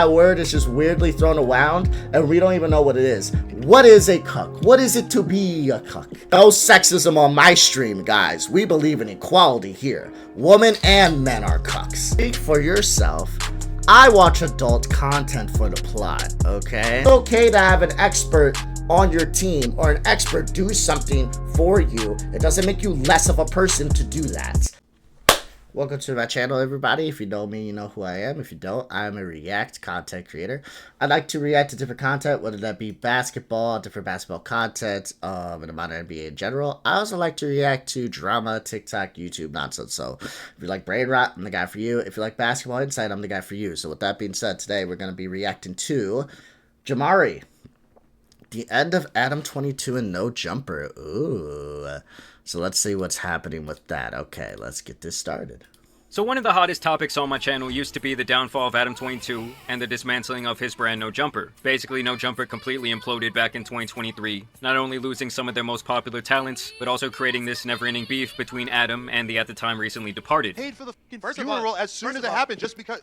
That word is just weirdly thrown around, and we don't even know what it is. What is a cuck? What is it to be a cuck? No sexism on my stream, guys. We believe in equality here. Women and men are cucks. Speak for yourself. I watch adult content for the plot, okay? It's okay to have an expert on your team or an expert do something for you. It doesn't make you less of a person to do that. Welcome to my channel, everybody. If you know me, you know who I am. If you don't, I'm a React content creator. I like to react to different content, whether that be basketball, different basketball content, and the modern NBA in general. I also like to react to drama, TikTok, YouTube nonsense. So if you like brain rot, I'm the guy for you. If you like basketball insight, I'm the guy for you. So with that being said, today we're going to be reacting to JAMARI. The end of Adam22 and No Jumper. Ooh. So let's see what's happening with that. Okay, let's get this started. So one of the hottest topics on my channel used to be the downfall of Adam22 and the dismantling of his brand No Jumper. Basically, No Jumper completely imploded back in 2023, not only losing some of their most popular talents, but also creating this never-ending beef between Adam and the at the time recently departed. Paid for the funeral as soon as it happened, just because.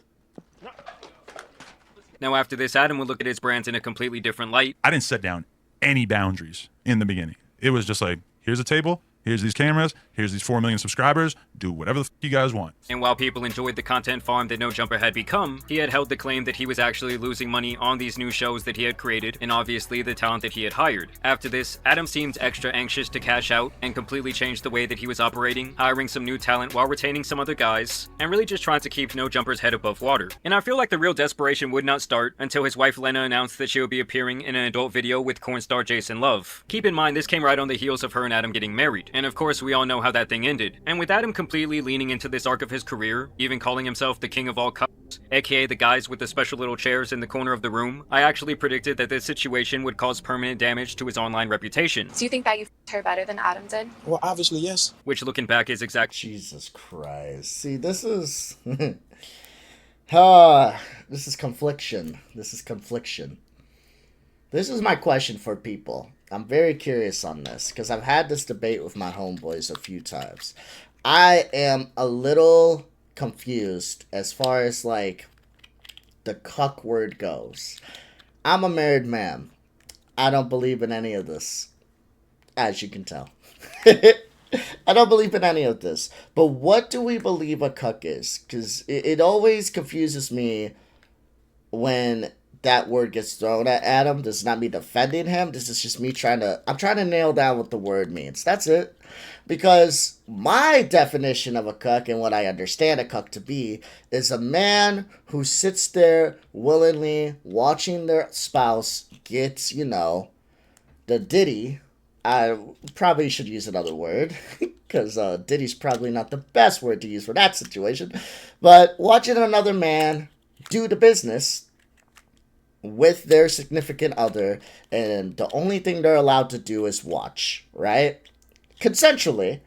Now after this, Adam would look at his brands in a completely different light. I didn't set down any boundaries in the beginning. It was just like, here's a table, here's these cameras, here's these 4 million subscribers, do whatever the f you guys want. And while people enjoyed the content farm that No Jumper had become, he had held the claim that he was actually losing money on these new shows that he had created, and obviously the talent that he had hired. After this, Adam seemed extra anxious to cash out, and completely changed the way that he was operating, hiring some new talent while retaining some other guys, and really just trying to keep No Jumper's head above water. And I feel like the real desperation would not start until his wife Lena announced that she would be appearing in an adult video with corn star Jason Love. Keep in mind, this came right on the heels of her and Adam getting married, and of course we all know how that thing ended. And with Adam completely leaning into this arc of his career, even calling himself the king of all cucks, aka the guys with the special little chairs in the corner of the room, I actually predicted that this situation would cause permanent damage to his online reputation. Do you think that you f***ed her better than Adam did? Well, obviously, yes. Which, looking back, is exact. Jesus Christ. See, this is... this is confliction. This is confliction. This is my question for people. I'm very curious on this, because I've had this debate with my homeboys a few times. I am a little confused as far as, like, the cuck word goes. I'm a married man. I don't believe in any of this, as you can tell. I don't believe in any of this. But what do we believe a cuck is? Because it always confuses me when that word gets thrown at Adam. This is not me defending him. This is just me I'm trying to nail down what the word means. That's it. Because my definition of a cuck and what I understand a cuck to be is a man who sits there willingly watching their spouse get, you know, the ditty. I probably should use another word because ditty's probably not the best word to use for that situation. But watching another man do the business with their significant other, and the only thing they're allowed to do is watch, right? Consensually,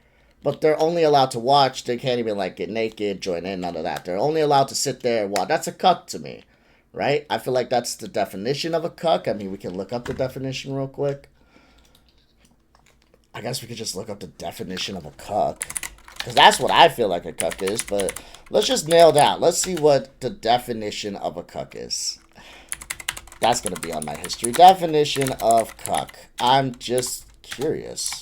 but they're only allowed to watch. They can't even, like, get naked, join in, none of that. They're only allowed to sit there and watch. That's a cuck to me, right? I feel like that's the definition of a cuck. I mean, we can look up the definition real quick. I guess we could just look up the definition of a cuck, because that's what I feel like a cuck is, but let's just nail down. Let's see what the definition of a cuck is. That's going to be on my history. Definition of cuck. I'm just curious.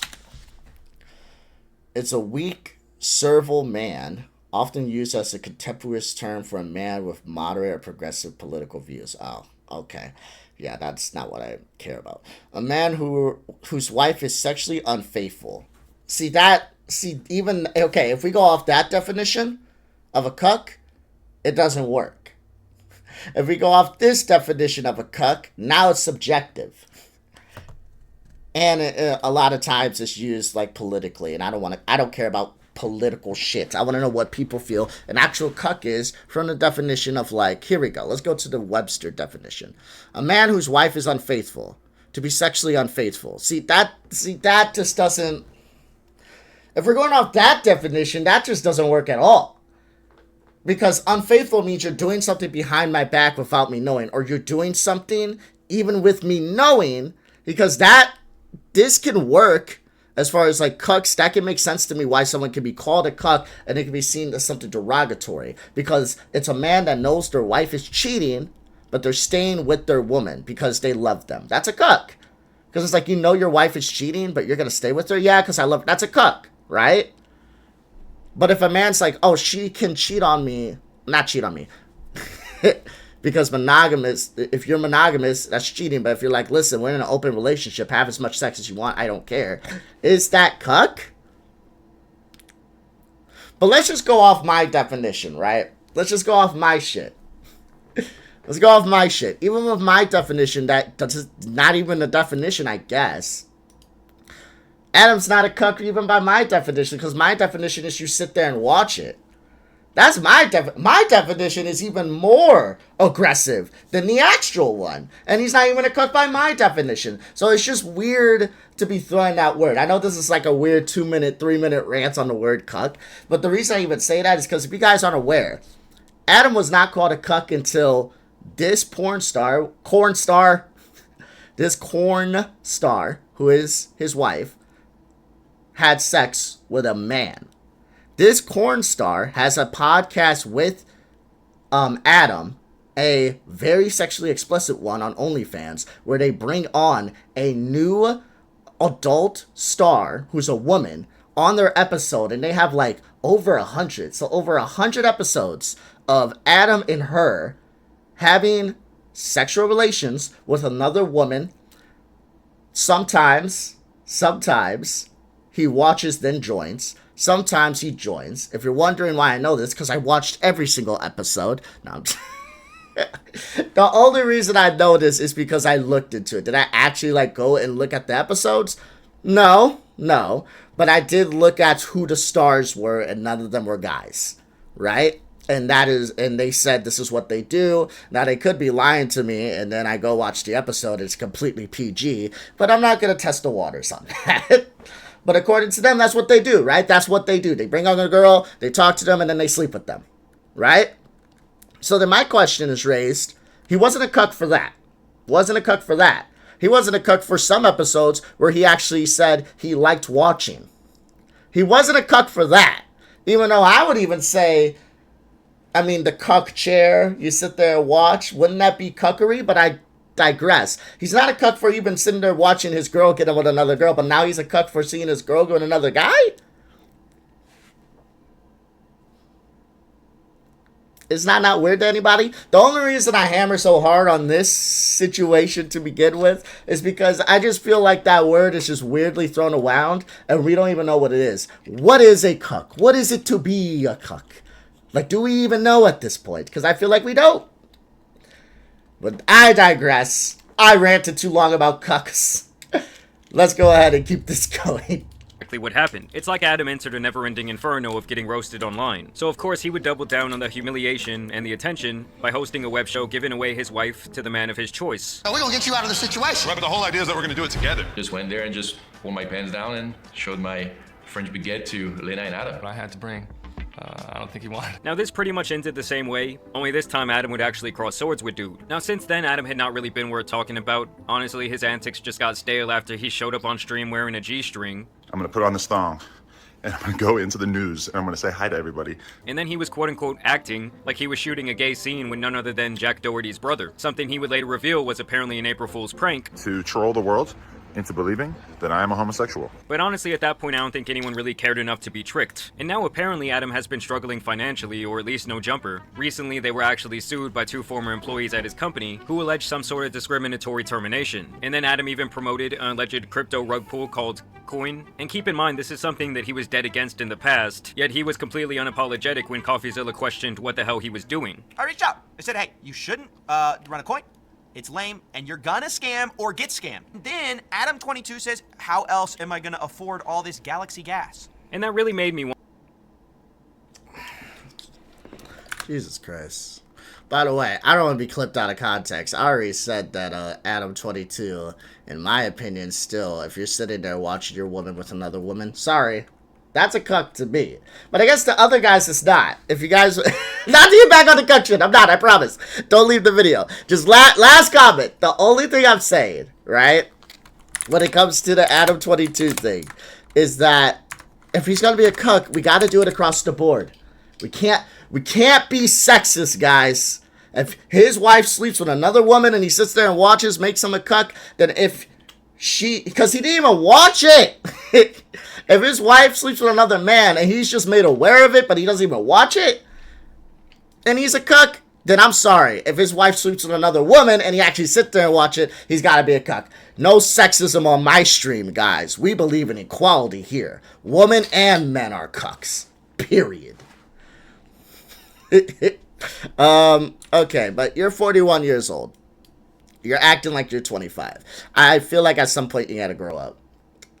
It's a weak, servile man, often used as a contemptuous term for a man with moderate or progressive political views. Oh, okay. Yeah, that's not what I care about. A man whose wife is sexually unfaithful. Okay, if we go off that definition of a cuck, it doesn't work. If we go off this definition of a cuck, now it's subjective. And a lot of times it's used, like, politically, and I don't care about political shit. I want to know what people feel an actual cuck is from the definition of, like, here we go. Let's go to the Webster definition. A man whose wife is unfaithful. To be sexually unfaithful. See, that just doesn't... If we're going off that definition, that just doesn't work at all. Because unfaithful means you're doing something behind my back without me knowing. Or you're doing something even with me knowing. Because this can work as far as, like, cucks. That can make sense to me why someone can be called a cuck and it can be seen as something derogatory. Because it's a man that knows their wife is cheating, but they're staying with their woman because they love them. That's a cuck. Because it's like, you know your wife is cheating, but you're going to stay with her? Yeah, because I love her. That's a cuck, right? But if a man's like, oh, she can cheat on me, not cheat on me. Because monogamous, if you're monogamous, that's cheating. But if you're like, listen, we're in an open relationship, have as much sex as you want, I don't care. Is that cuck? But let's just go off my definition, right? Let's just go off my shit. Let's go off my shit. Even with my definition, that's not even a definition, I guess. Adam's not a cuck even by my definition, because my definition is you sit there and watch it. That's my definition is even more aggressive than the actual one. And he's not even a cuck by my definition. So it's just weird to be throwing that word. I know this is like a weird 2-minute, 3-minute rant on the word cuck. But the reason I even say that is because if you guys aren't aware, Adam was not called a cuck until this porn star, who is his wife, had sex with a man. This corn star has a podcast with Adam, a very sexually explicit one on OnlyFans, where they bring on a new adult star who's a woman on their episode, and they have like over 100. So over 100 episodes of Adam and her having sexual relations with another woman. Sometimes he watches then joins. Sometimes he joins. If you're wondering why I know this, because I watched every single episode. No, the only reason I know this is because I looked into it. Did I actually like go and look at the episodes? No. But I did look at who the stars were, and none of them were guys, right? And they said this is what they do. Now they could be lying to me, and then I go watch the episode. It's completely PG, but I'm not gonna test the waters on that. But according to them, that's what they do, right? That's what they do. They bring on a girl, they talk to them, and then they sleep with them, right? So then my question is raised. He wasn't a cuck for that. He wasn't a cuck for some episodes where he actually said he liked watching. He wasn't a cuck for that. Even though I would even say, I mean, the cuck chair, you sit there and watch, wouldn't that be cuckery? But I digress. He's not a cuck for even sitting there watching his girl get with another girl, but now he's a cuck for seeing his girl go with another guy? Is that not weird to anybody? The only reason I hammer so hard on this situation to begin with is because I just feel like that word is just weirdly thrown around, and we don't even know what it is. What is a cuck? What is it to be a cuck? Like, do we even know at this point? Because I feel like we don't. But I digress. I ranted too long about cucks. Let's go ahead and keep this going. What happened. It's like Adam entered a never-ending inferno of getting roasted online. So of course he would double down on the humiliation and the attention by hosting a web show giving away his wife to the man of his choice. We're gonna get you out of the situation. Right, but the whole idea is that we're gonna do it together. Just went there and just pulled my pants down and showed my French baguette to Lena and Adam. I had to bring. I don't think he wanted. Now this pretty much ended the same way, only this time Adam would actually cross swords with dude. Now since then, Adam had not really been worth talking about. Honestly, his antics just got stale after he showed up on stream wearing a G-string. I'm gonna put on this thong, and I'm gonna go into the news, and I'm gonna say hi to everybody. And then he was quote-unquote acting like he was shooting a gay scene with none other than Jack Doherty's brother. Something he would later reveal was apparently an April Fool's prank. To troll the world into believing that I am a homosexual. But honestly, at that point, I don't think anyone really cared enough to be tricked. And now apparently Adam has been struggling financially, or at least no jumper. Recently, they were actually sued by 2 former employees at his company who alleged some sort of discriminatory termination. And then Adam even promoted an alleged crypto rug pull called Coin. And keep in mind, this is something that he was dead against in the past, yet he was completely unapologetic when CoffeeZilla questioned what the hell he was doing. I reached out. I said, hey, you shouldn't run a coin. It's lame, and you're gonna scam or get scammed. Then Adam22 says, how else am I gonna afford all this Galaxy gas? And that really made me want. Jesus Christ. By the way, I don't want to be clipped out of context. I already said that Adam22, in my opinion, still, if you're sitting there watching your woman with another woman, sorry. That's a cuck to me. But I guess the other guys, it's not. If you guys... not to get back on the cuck shit. I'm not, I promise. Don't leave the video. Just last comment. The only thing I'm saying, right, when it comes to the Adam22 thing, is that if he's going to be a cuck, we got to do it across the board. We can't be sexist, guys. If his wife sleeps with another woman and he sits there and watches, makes him a cuck, then because he didn't even watch it. If his wife sleeps with another man and he's just made aware of it, but he doesn't even watch it, and he's a cuck, then I'm sorry. If his wife sleeps with another woman and he actually sits there and watch it, he's got to be a cuck. No sexism on my stream, guys. We believe in equality here. Women and men are cucks. Period. Okay, but you're 41 years old. You're acting like you're 25. I feel like at some point you gotta grow up.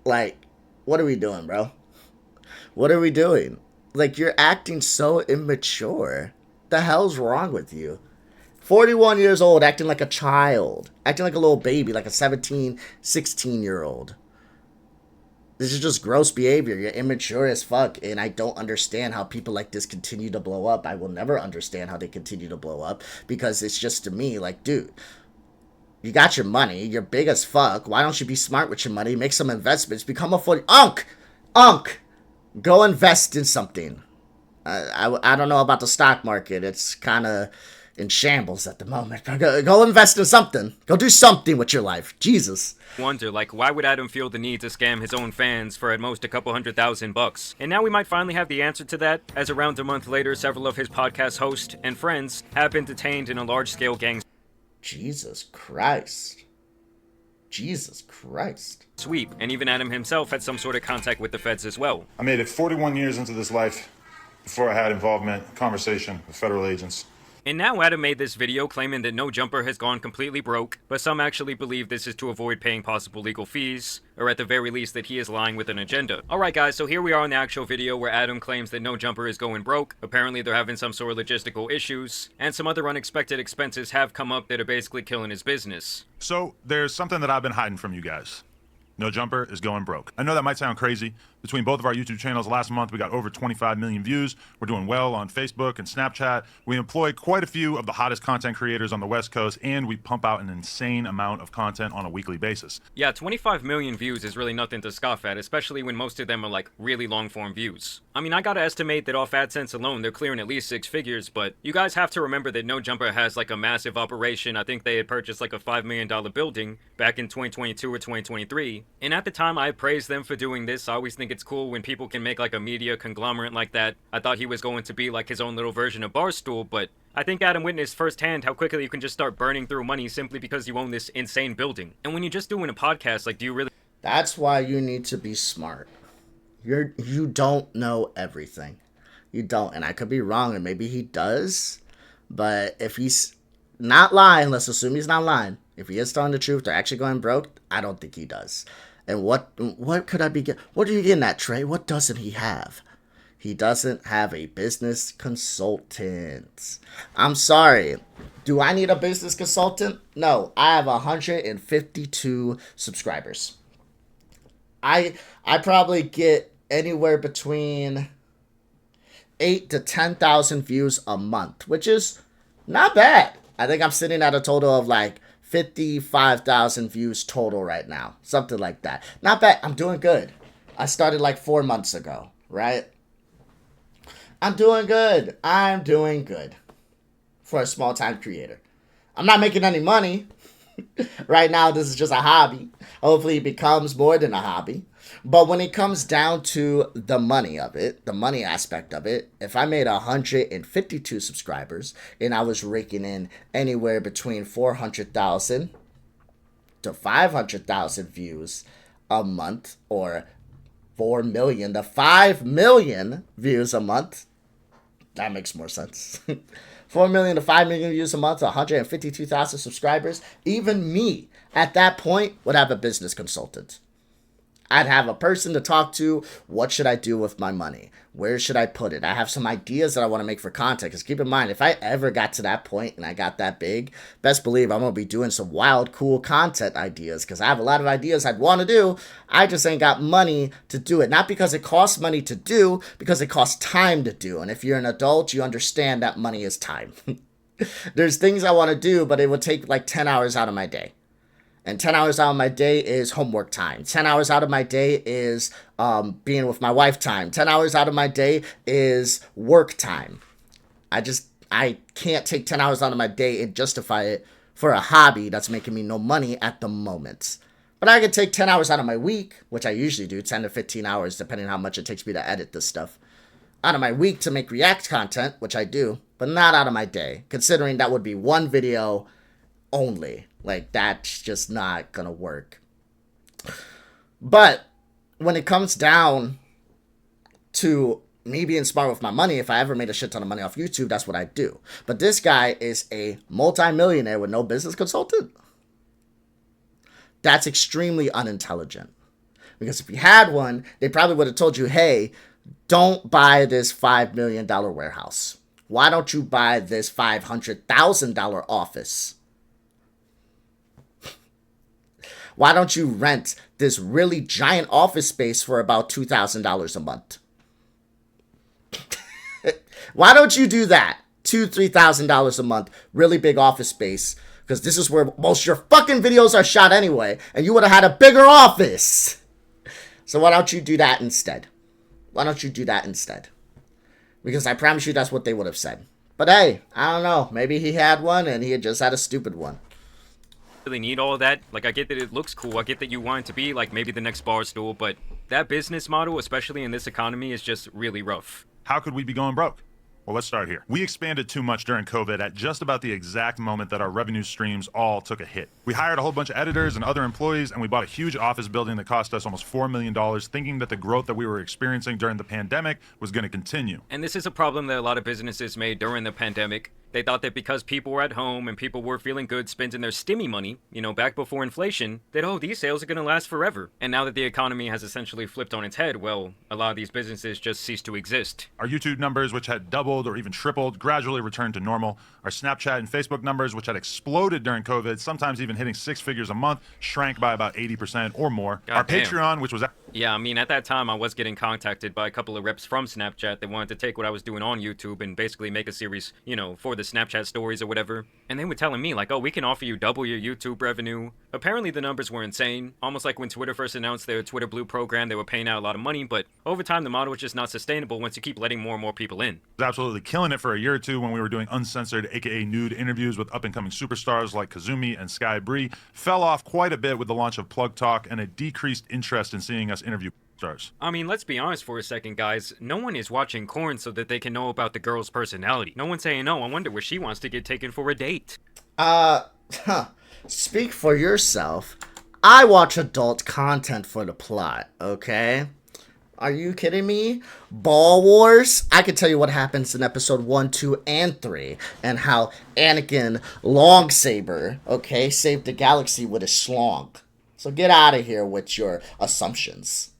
Like, what are we doing, bro? What are we doing? Like, you're acting so immature. The hell's wrong with you? 41 years old, acting like a child. Acting like a little baby, like a 17, 16-year-old. This is just gross behavior. You're immature as fuck, and I don't understand how people like this continue to blow up. I will never understand how they continue to blow up, because it's just, to me, like, dude, you got your money. You're big as fuck. Why don't you be smart with your money? Make some investments. Become a 40... Unk! Go invest in something. I don't know about the stock market. It's kind of in shambles at the moment. Go invest in something. Go do something with your life. Jesus. Wonder, like, why would Adam feel the need to scam his own fans for at most a couple $100,000? And now we might finally have the answer to that, as around a month later, several of his podcast hosts and friends have been detained in a large-scale gang Jesus Christ. Jesus Christ. sweep, and even Adam himself had some sort of contact with the feds as well. I made it 41 years into this life before I had involvement, conversation with federal agents. And now Adam made this video claiming that No Jumper has gone completely broke, but some actually believe this is to avoid paying possible legal fees, or at the very least that he is lying with an agenda. Alright guys, so here we are in the actual video where Adam claims that No Jumper is going broke. Apparently they're having some sort of logistical issues, and some other unexpected expenses have come up that are basically killing his business. So there's something that I've been hiding from you guys. No Jumper is going broke. I know that might sound crazy. Between both of our YouTube channels last month, we got over 25 million views. We're doing well on Facebook and Snapchat. We employ quite a few of the hottest content creators on the West Coast, and we pump out an insane amount of content on a weekly basis. Yeah, 25 million views is really nothing to scoff at, especially when most of them are like really long-form views. I mean, I gotta estimate that off AdSense alone, they're clearing at least 6 figures, but you guys have to remember that No Jumper has like a massive operation. I think they had purchased like a $5 million building back in 2022 or 2023. And at the time, I praised them for doing this. I always think it's cool when people can make like a media conglomerate like that. I thought he was going to be like his own little version of Barstool, but I think Adam witnessed firsthand how quickly you can just start burning through money simply because you own this insane building. And when you're just doing a podcast, like, do you really... That's why you need to be smart. You don't know everything. You don't, and I could be wrong, and maybe he does, but if he's not lying, let's assume he's not lying. If he is telling the truth, they're actually going broke, I don't think he does. And what could I be getting? What are you getting at, Trey? What doesn't he have? He doesn't have a business consultant. I'm sorry. Do I need a business consultant? No, I have 152 subscribers. I probably get anywhere between 8 to 10,000 views a month, which is not bad. I think I'm sitting at a total of like 55,000 views total right now. Something like that. Not bad. I'm doing good. I started like 4 months ago, right? I'm doing good. I'm doing good for a small-time creator. I'm not making any money. Right now, this is just a hobby. Hopefully, it becomes more than a hobby. But when it comes down to the money of it, the money aspect of it, if I made 152 subscribers and I was raking in anywhere between 400,000 to 500,000 views a month, or 4 million to 5 million views a month, that makes more sense. 4 million to 5 million views a month, 152,000 subscribers. Even me, at that point, would have a business consultant. I'd have a person to talk to. What should I do with my money? Where should I put it? I have some ideas that I want to make for content. Because keep in mind, if I ever got to that point and I got that big, best believe I'm going to be doing some wild, cool content ideas. Because I have a lot of ideas I'd want to do. I just ain't got money to do it. Not because it costs money to do, because it costs time to do. And if you're an adult, you understand that money is time. There's things I want to do, but it would take like 10 hours out of my day. And 10 hours out of my day is homework time. 10 hours out of my day is being with my wife time. 10 hours out of my day is work time. I can't take 10 hours out of my day and justify it for a hobby that's making me no money at the moment. But I could take 10 hours out of my week, which I usually do, 10 to 15 hours, depending on how much it takes me to edit this stuff, out of my week to make React content, which I do, but not out of my day, considering that would be one video only. Like, that's just not gonna work. But when it comes down to me being smart with my money, if I ever made a shit ton of money off YouTube, that's what I do. But this guy is a multi-millionaire with no business consultant. That's extremely unintelligent. Because if he had one, they probably would have told you, hey, don't buy this $5 million warehouse. Why don't you buy this $500,000 office? Why don't you rent this really giant office space for about $2,000 a month? Why don't you do that? $2,000, $3,000 a month, really big office space. Because this is where most of your fucking videos are shot anyway. And you would have had a bigger office. So why don't you do that instead? Why don't you do that instead? Because I promise you that's what they would have said. But hey, I don't know. Maybe he had one and he had just had a stupid one. Really need all of that. Like, I get that it looks cool. I get that you want it to be like maybe the next Barstool, but that business model, especially in this economy, is just really rough. How could we be going broke? Well, let's start here. We expanded too much during COVID at just about the exact moment that our revenue streams all took a hit. We hired a whole bunch of editors and other employees, and we bought a huge office building that cost us almost $4 million, thinking that the growth that we were experiencing during the pandemic was going to continue. And this is a problem that a lot of businesses made during the pandemic. They thought that because people were at home and people were feeling good spending their stimmy money, you know, back before inflation, that, oh, these sales are going to last forever. And now that the economy has essentially flipped on its head, well, a lot of these businesses just cease to exist. Our YouTube numbers, which had doubled or even tripled, gradually returned to normal. Our Snapchat and Facebook numbers, which had exploded during COVID, sometimes even hitting 6 figures a month, shrank by about 80% or more. God Our damn. Patreon, which was... Yeah, I mean, at that time, I was getting contacted by a couple of reps from Snapchat that wanted to take what I was doing on YouTube and basically make a series, you know, for the Snapchat stories or whatever. And they were telling me, like, oh, we can offer you double your YouTube revenue. Apparently, the numbers were insane. Almost like when Twitter first announced their Twitter Blue program, they were paying out a lot of money. But over time, the model was just not sustainable once you keep letting more and more people in. Was absolutely killing it for a year or two when we were doing uncensored, aka nude interviews with up-and-coming superstars like Kazumi and Sky Bree. Fell off quite a bit with the launch of Plug Talk and a decreased interest in seeing us interview stars. I mean, let's be honest for a second, guys. No one is watching Korn so that they can know about the girl's personality. No one's saying, no, I wonder where she wants to get taken for a date. Speak for yourself. I watch adult content for the plot, okay? Are you kidding me? Ball Wars? I can tell you what happens in episode 1, 2, and 3. And how Anakin Longsaber, okay, saved the galaxy with a schlong. So get out of here with your assumptions.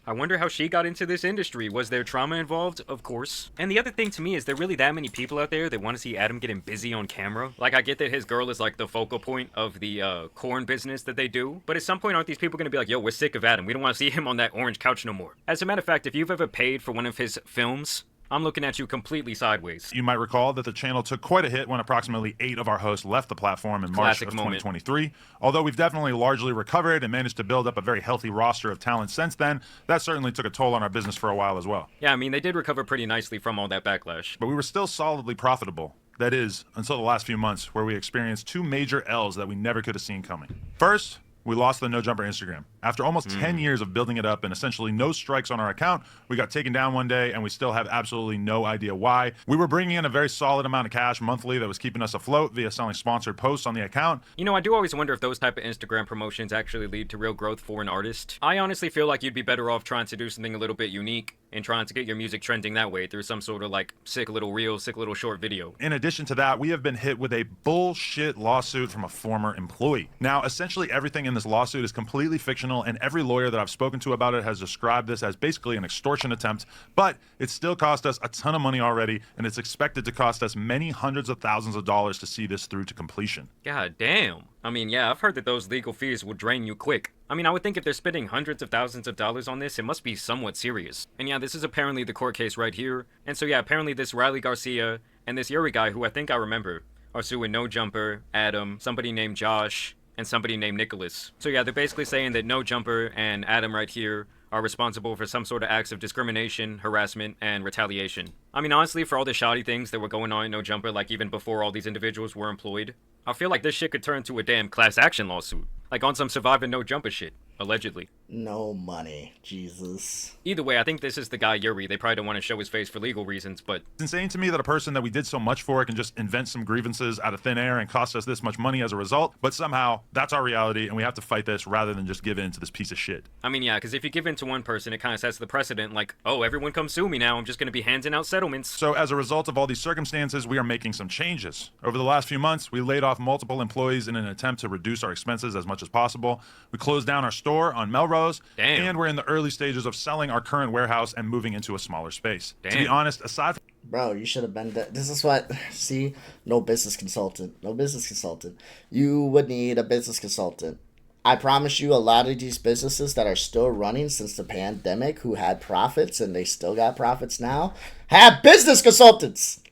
I wonder how she got into this industry. Was there trauma involved? Of course. And the other thing to me is there really that many people out there that want to see Adam getting busy on camera? Like, I get that his girl is like the focal point of the corn business that they do, but at some point aren't these people going to be like, yo, we're sick of Adam. We don't want to see him on that orange couch no more. As a matter of fact, if you've ever paid for one of his films, I'm looking at you completely sideways. You might recall that the channel took quite a hit when approximately 8 of our hosts left the platform in March of 2023. Although we've definitely largely recovered and managed to build up a very healthy roster of talent since then, that certainly took a toll on our business for a while as well. Yeah, I mean, they did recover pretty nicely from all that backlash. But we were still solidly profitable. That is, until the last few months, where we experienced 2 major L's that we never could have seen coming. First, we lost the No Jumper Instagram. After almost 10 years of building it up and essentially no strikes on our account, we got taken down one day and we still have absolutely no idea why. We were bringing in a very solid amount of cash monthly that was keeping us afloat via selling sponsored posts on the account. You know, I do always wonder if those type of Instagram promotions actually lead to real growth for an artist. I honestly feel like you'd be better off trying to do something a little bit unique and trying to get your music trending that way through some sort of like sick little reel, sick little short video. In addition to that, we have been hit with a bullshit lawsuit from a former employee. Now, essentially everything in this lawsuit is completely fictional, and every lawyer that I've spoken to about it has described this as basically an extortion attempt, but it still cost us a ton of money already, and it's expected to cost us many hundreds of thousands of dollars to see this through to completion. God damn. I mean, yeah, I've heard that those legal fees will drain you quick. I mean, I would think if they're spending hundreds of thousands of dollars on this, it must be somewhat serious. And yeah, this is apparently the court case right here. And so yeah, apparently this Riley Garcia and this Yuri guy, who I think I remember, are suing No Jumper, Adam, somebody named Josh, and somebody named Nicholas. So yeah, they're basically saying that No Jumper and Adam right here are responsible for some sort of acts of discrimination, harassment, and retaliation. I mean, honestly, for all the shoddy things that were going on in No Jumper, like even before all these individuals were employed, I feel like this shit could turn into a damn class action lawsuit. Like on some surviving No Jumper shit. Allegedly. No money. Jesus. Either way, I think this is the guy Yuri. They probably don't want to show his face for legal reasons, but... It's insane to me that a person that we did so much for can just invent some grievances out of thin air and cost us this much money as a result, but somehow that's our reality and we have to fight this rather than just give in to this piece of shit. I mean, yeah, because if you give in to one person, it kind of sets the precedent like, oh, everyone come sue me now, I'm just going to be handing out settlements. So as a result of all these circumstances, we are making some changes. Over the last few months, we laid off multiple employees in an attempt to reduce our expenses as much as possible. We closed down our store on Melrose. Damn. And we're in the early stages of selling our current warehouse and moving into a smaller space. Damn. To be honest, aside from... Bro, you should have been... This is what... See? No business consultant. No business consultant. You would need a business consultant. I promise you a lot of these businesses that are still running since the pandemic who had profits and they still got profits now have business consultants.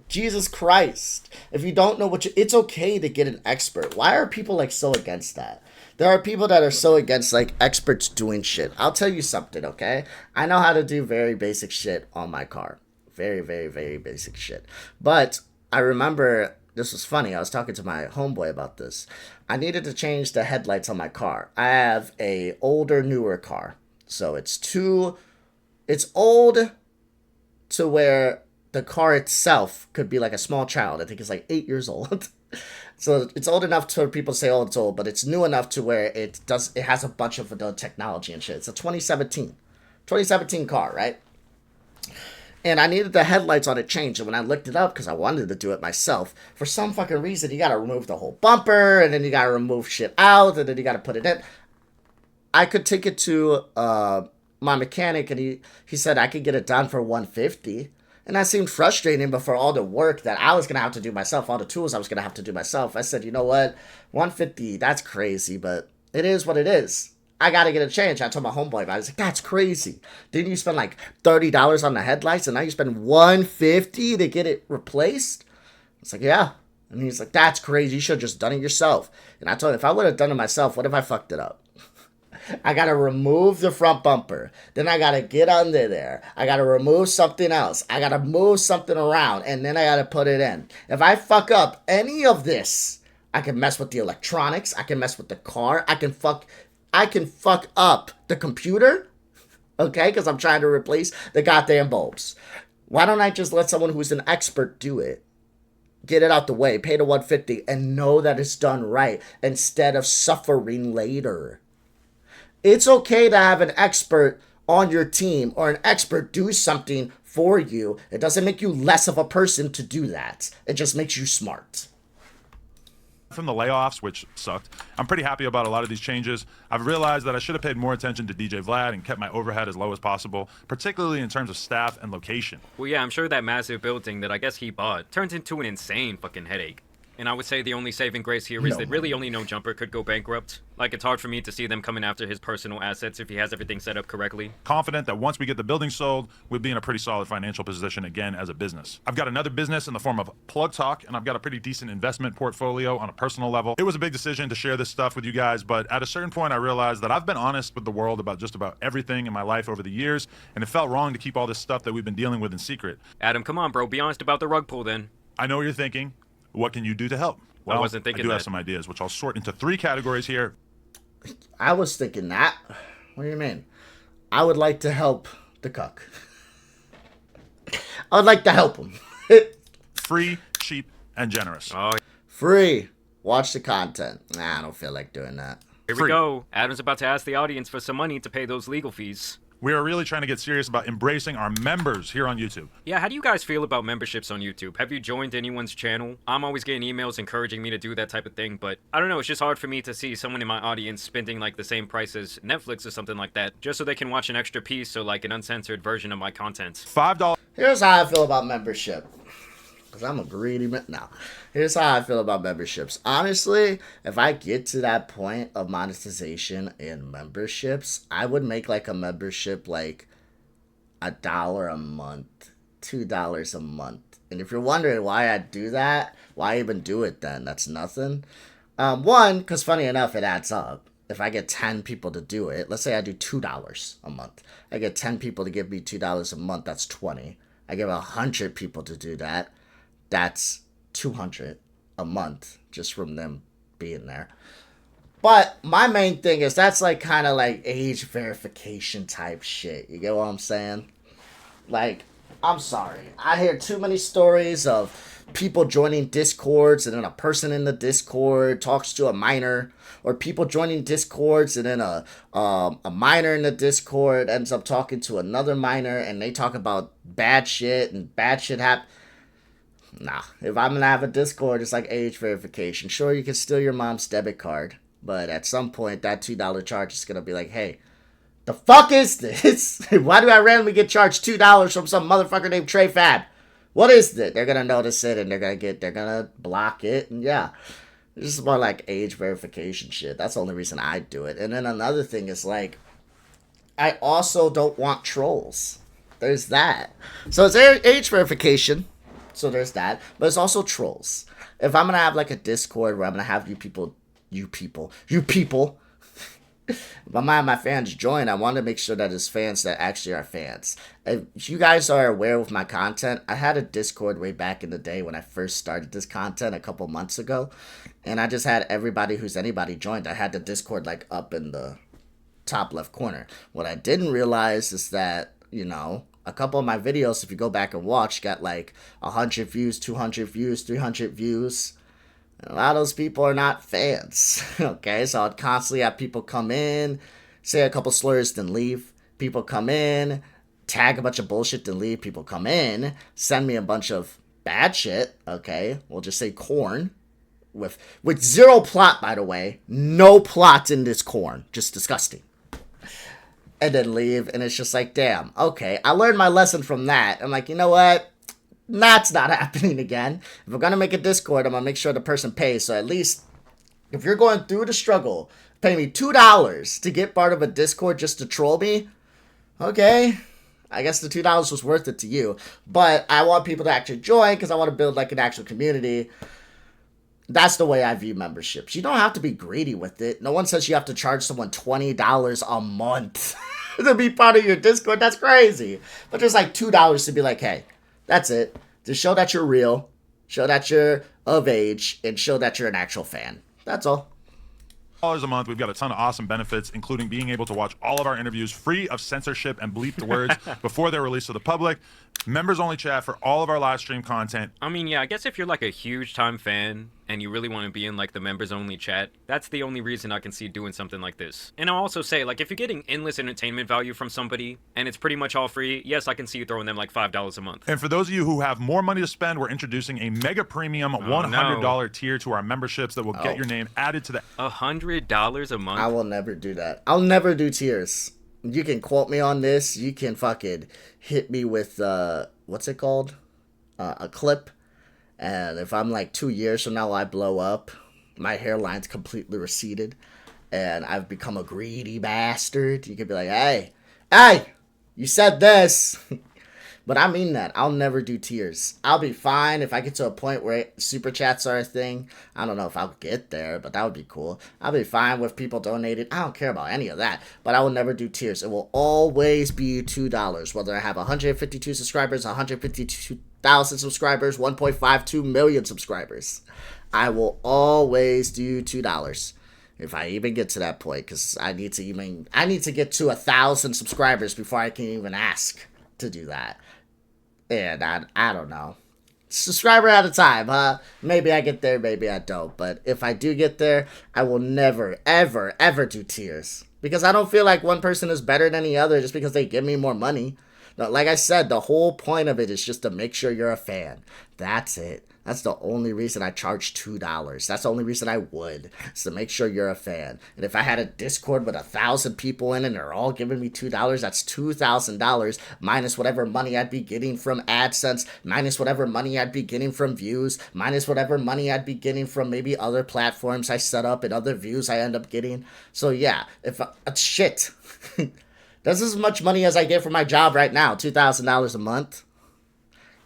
Jesus Christ. If you don't know what you... It's okay to get an expert. Why are people like so against that? There are people that are so against like experts doing shit. I'll tell you something, okay? I know how to do very basic shit on my car. Very, very, very basic shit. But I remember, this was funny, I was talking to my homeboy about this. I needed to change the headlights on my car. I have a older, newer car. So it's old to where the car itself could be like a small child. I think it's like 8 years old. So it's old enough to people say, oh, it's old, but it's new enough to where it has a bunch of adult technology and shit. It's a 2017 car, right? And I needed the headlights on it changed. And when I looked it up, because I wanted to do it myself, for some fucking reason, you got to remove the whole bumper, and then you got to remove shit out, and then you got to put it in. I could take it to my mechanic, and he said I could get it done for $150. And that seemed frustrating, but for all the work that I was going to have to do myself, all the tools I was going to have to do myself, I said, you know what, $150, that's crazy, but it is what it is. I got to get a change. I told my homeboy about it. I was like, that's crazy. Didn't you spend like $30 on the headlights, and now you spend $150 to get it replaced? I was like, yeah. And he's like, that's crazy. You should have just done it yourself. And I told him, if I would have done it myself, what if I fucked it up? I gotta remove the front bumper. Then I gotta get under there. I gotta remove something else. I gotta move something around. And then I gotta put it in. If I fuck up any of this, I can mess with the electronics. I can mess with the car. I can fuck up the computer. Okay? Because I'm trying to replace the goddamn bulbs. Why don't I just let someone who's an expert do it? Get it out the way. Pay the $150 and know that it's done right instead of suffering later. It's okay to have an expert on your team or an expert do something for you. It doesn't make you less of a person to do that. It just makes you smart. From the layoffs, which sucked, I'm pretty happy about a lot of these changes. I've realized that I should have paid more attention to DJ Vlad and kept my overhead as low as possible, particularly in terms of staff and location. Well, yeah, I'm sure that massive building that I guess he bought turns into an insane fucking headache. And I would say the only saving grace here is that really only No Jumper could go bankrupt. Like, it's hard for me to see them coming after his personal assets if he has everything set up correctly. Confident that once we get the building sold, we'll be in a pretty solid financial position again as a business. I've got another business in the form of Plug Talk, and I've got a pretty decent investment portfolio on a personal level. It was a big decision to share this stuff with you guys, but at a certain point I realized that I've been honest with the world about just about everything in my life over the years, and it felt wrong to keep all this stuff that we've been dealing with in secret. Adam, come on, bro. Be honest about the rug pull, then. I know what you're thinking. What can you do to help? Well, I wasn't thinking I do that. have some ideas, which I'll sort into 3 categories here. I was thinking that. What do you mean? I would like to help the cuck. I would like to help him. Free, cheap, and generous. Oh, Free. Watch the content. Nah, I don't feel like doing that. here we go. Adam's about to ask the audience for some money to pay those legal fees. We are really trying to get serious about embracing our members here on YouTube. Yeah, how do you guys feel about memberships on YouTube? Have you joined anyone's channel? I'm always getting emails encouraging me to do that type of thing, but I don't know, it's just hard for me to see someone in my audience spending like the same price as Netflix or something like that, just so they can watch an extra piece or like an uncensored version of my content. $5. Here's how I feel about membership. Because I'm a greedy man. No. Here's how I feel about memberships. Honestly, if I get to that point of monetization in memberships, I would make like a membership like $1 a month, $2 a month. And if you're wondering why I do that, why even do it then? That's nothing. One, because funny enough, it adds up. if I get 10 people to do it, let's say I do $2 a month. I get 10 people to give me $2 a month, that's 20. I give 100 people to do that, that's 200 a month just from them being there. But my main thing is that's like kind of like age verification type shit. You get what I'm saying? Like, I'm sorry. I hear too many stories of people joining Discords and then a person in the Discord talks to a minor, or people joining Discords and then a minor in the Discord ends up talking to another minor and they talk about bad shit and bad shit happen. Nah, if I'm gonna have a Discord, it's like age verification. Sure, you can steal your mom's debit card, but at some point that $2 charge is gonna be like, hey, the fuck is this? Why do I randomly get charged $2 from some motherfucker named Trey Fab? What is this? They're gonna notice it and they're gonna block it, and yeah. This is more like age verification shit. That's the only reason I do it. And then another thing is like, I also don't want trolls. There's that. So it's age verification. So there's that. But it's also trolls. If I'm going to have like a Discord where I'm going to have you people. If I'm going to have my fans join, I want to make sure that it's fans that actually are fans. If you guys are aware of my content, I had a Discord way back in the day when I first started this content a couple months ago. And I just had everybody who's anybody joined. I had the Discord like up in the top left corner. What I didn't realize is that, you know, a couple of my videos, if you go back and watch, got like 100 views, 200 views, 300 views. A lot of those people are not fans, okay? So I'd constantly have people come in, say a couple slurs, then leave. People come in, tag a bunch of bullshit, then leave. People come in, send me a bunch of bad shit, okay? We'll just say corn, with zero plot, by the way. No plot in this corn. Just disgusting. And then leave, and it's just like, damn, okay. I learned my lesson from that. I'm like, you know what? That's not happening again. If I'm going to make a Discord, I'm going to make sure the person pays. So at least, if you're going through the struggle, pay me $2 to get part of a Discord just to troll me, okay. I guess the $2 was worth it to you. But I want people to actually join because I want to build like an actual community. That's the way I view memberships. You don't have to be greedy with it. No one says you have to charge someone $20 a month to be part of your Discord. That's crazy. But there's like $2 to be like, hey, that's it. To show that you're real, show that you're of age, and show that you're an actual fan. That's all. $1 a month. We've got a ton of awesome benefits, including being able to watch all of our interviews free of censorship and bleeped words before they're released to the public. Members only chat for all of our live stream content. I mean, yeah, I guess if you're like a huge time fan and you really want to be in like the members only chat, that's the only reason I can see doing something like this. And I'll also say, like, if you're getting endless entertainment value from somebody and it's pretty much all free, yes, I can see you throwing them like $5 a month. And for those of you who have more money to spend, we're introducing a mega premium $100 tier to our memberships that will get your name added to the $100 a month. I will never do that. I'll never do tiers. You can quote me on this. You can fucking hit me with what's it called? A clip. And if I'm like 2 years from now I blow up, my hairline's completely receded, and I've become a greedy bastard, you could be like, hey, you said this. But I mean that. I'll never do tiers. I'll be fine if I get to a point where super chats are a thing. I don't know if I'll get there, but that would be cool. I'll be fine with people donating. I don't care about any of that. But I will never do tiers. It will always be $2. Whether I have 152 subscribers, 152,000 subscribers, 1.52 million subscribers. I will always do $2. If I even get to that point, because I need to get to 1,000 subscribers before I can even ask to do that. And I don't know. Subscriber at a time, huh? Maybe I get there, maybe I don't. But if I do get there, I will never, ever, ever do tiers. Because I don't feel like one person is better than the other just because they give me more money. Like I said, the whole point of it is just to make sure you're a fan. That's it. That's the only reason I charge $2. That's the only reason I would. Is to make sure you're a fan. And if I had a Discord with 1,000 people in it and they're all giving me $2, that's $2,000 minus whatever money I'd be getting from AdSense, minus whatever money I'd be getting from views, minus whatever money I'd be getting from maybe other platforms I set up and other views I end up getting. So yeah, if shit. That's as much money as I get from my job right now, $2,000 a month.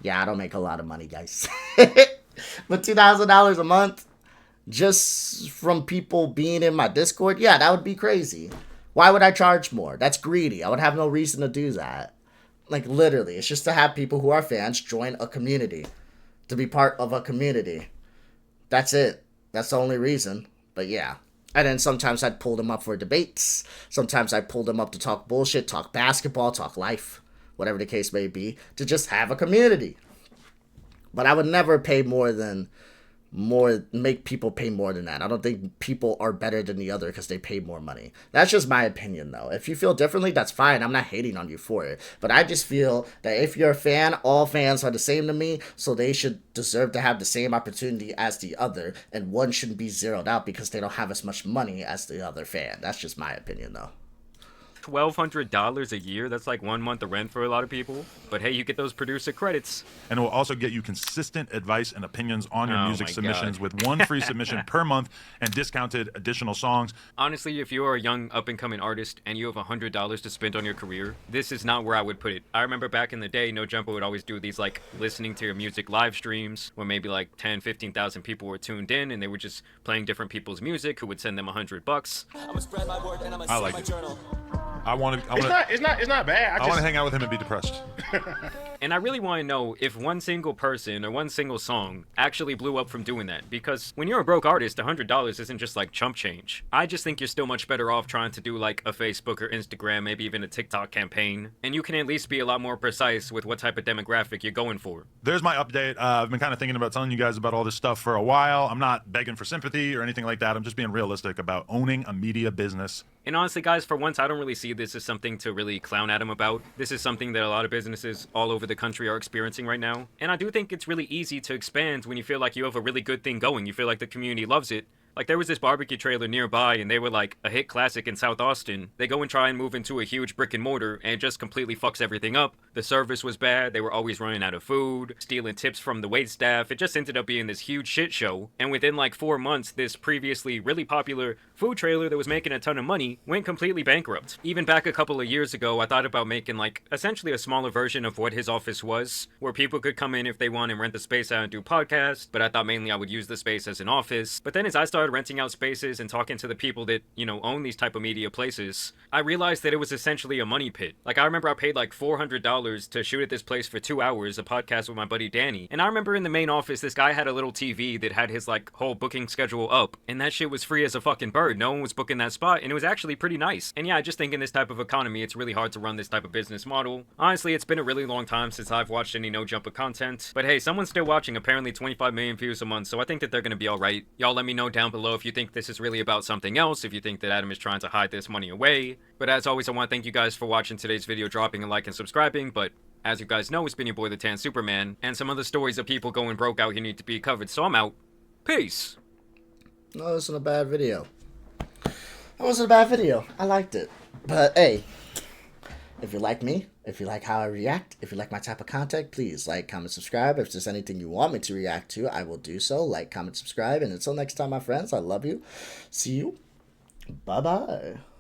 Yeah, I don't make a lot of money, guys. But $2,000 a month, just from people being in my Discord, yeah, that would be crazy. Why would I charge more? That's greedy. I would have no reason to do that. Like, literally, it's just to have people who are fans join a community, to be part of a community. That's it. That's the only reason. But yeah. And then sometimes I'd pull them up for debates. Sometimes I'd pull them up to talk bullshit, talk basketball, talk life, whatever the case may be, to just have a community. But I would never pay make people pay more than that. I don't think people are better than the other because they pay more money. That's just my opinion, though. If you feel differently, that's fine. I'm not hating on you for it. But I just feel that if you're a fan, all fans are the same to me, so they should deserve to have the same opportunity as the other, and one shouldn't be zeroed out because they don't have as much money as the other fan. That's just my opinion, though. $1,200 a year, that's like 1 month of rent for a lot of people. But hey, you get those producer credits. And it will also get you consistent advice and opinions on your music my submissions God. with 1 free submission per month and discounted additional songs. Honestly, if you're a young up-and-coming artist and you have $100 to spend on your career, this is not where I would put it. I remember back in the day, No Jumper would always do these like listening to your music live streams where maybe like 10, 15,000 people were tuned in and they were just playing different people's music who would send them $100. I like it. I want to. It's not bad. I want to hang out with him and be depressed. And I really want to know if one single person or one single song actually blew up from doing that. Because when you're a broke artist, $100 isn't just like chump change. I just think you're still much better off trying to do like a Facebook or Instagram, maybe even a TikTok campaign. And you can at least be a lot more precise with what type of demographic you're going for. There's my update. I've been kind of thinking about telling you guys about all this stuff for a while. I'm not begging for sympathy or anything like that. I'm just being realistic about owning a media business. And honestly, guys, for once, I don't really see this as something to really clown Adam about. This is something that a lot of businesses all over the country are experiencing right now. And I do think it's really easy to expand when you feel like you have a really good thing going. You feel like the community loves it. Like, there was this barbecue trailer nearby, and they were like a hit classic in South Austin. They go and try and move into a huge brick and mortar, and it just completely fucks everything up. The service was bad, they were always running out of food, stealing tips from the waitstaff. It just ended up being this huge shit show. And within like 4 months, this previously really popular food trailer that was making a ton of money went completely bankrupt. Even back a couple of years ago, I thought about making like essentially a smaller version of what his office was, where people could come in if they want and rent the space out and do podcasts, but I thought mainly I would use the space as an office. But then as I started renting out spaces and talking to the people that, you know, own these type of media places, I realized that it was essentially a money pit. Like, I remember I paid like $400 to shoot at this place for 2 hours, a podcast with my buddy Danny. And I remember in the main office, this guy had a little TV that had his like whole booking schedule up, and that shit was free as a fucking bird. No one was booking that spot, and it was actually pretty nice. And yeah, I just think in this type of economy, it's really hard to run this type of business model. Honestly, it's been a really long time since I've watched any No Jumper content, but hey, someone's still watching, apparently 25 million views a month, so I think that they're gonna be alright. Y'all let me know down below if you think this is really about something else, if you think that Adam is trying to hide this money away. But as always, I want to thank you guys for watching today's video, dropping a like and subscribing. But as you guys know, it's been your boy the Tan Superman, and some other stories of people going broke out here need to be covered, so I'm out. Peace. No, this wasn't a bad video. That wasn't a bad video. I liked it. But hey, if you like me, if you like how I react, if you like my type of content, please like, comment, subscribe. If there's anything you want me to react to, I will do so. Like, comment, subscribe. And until next time, my friends, I love you. See you. Bye-bye.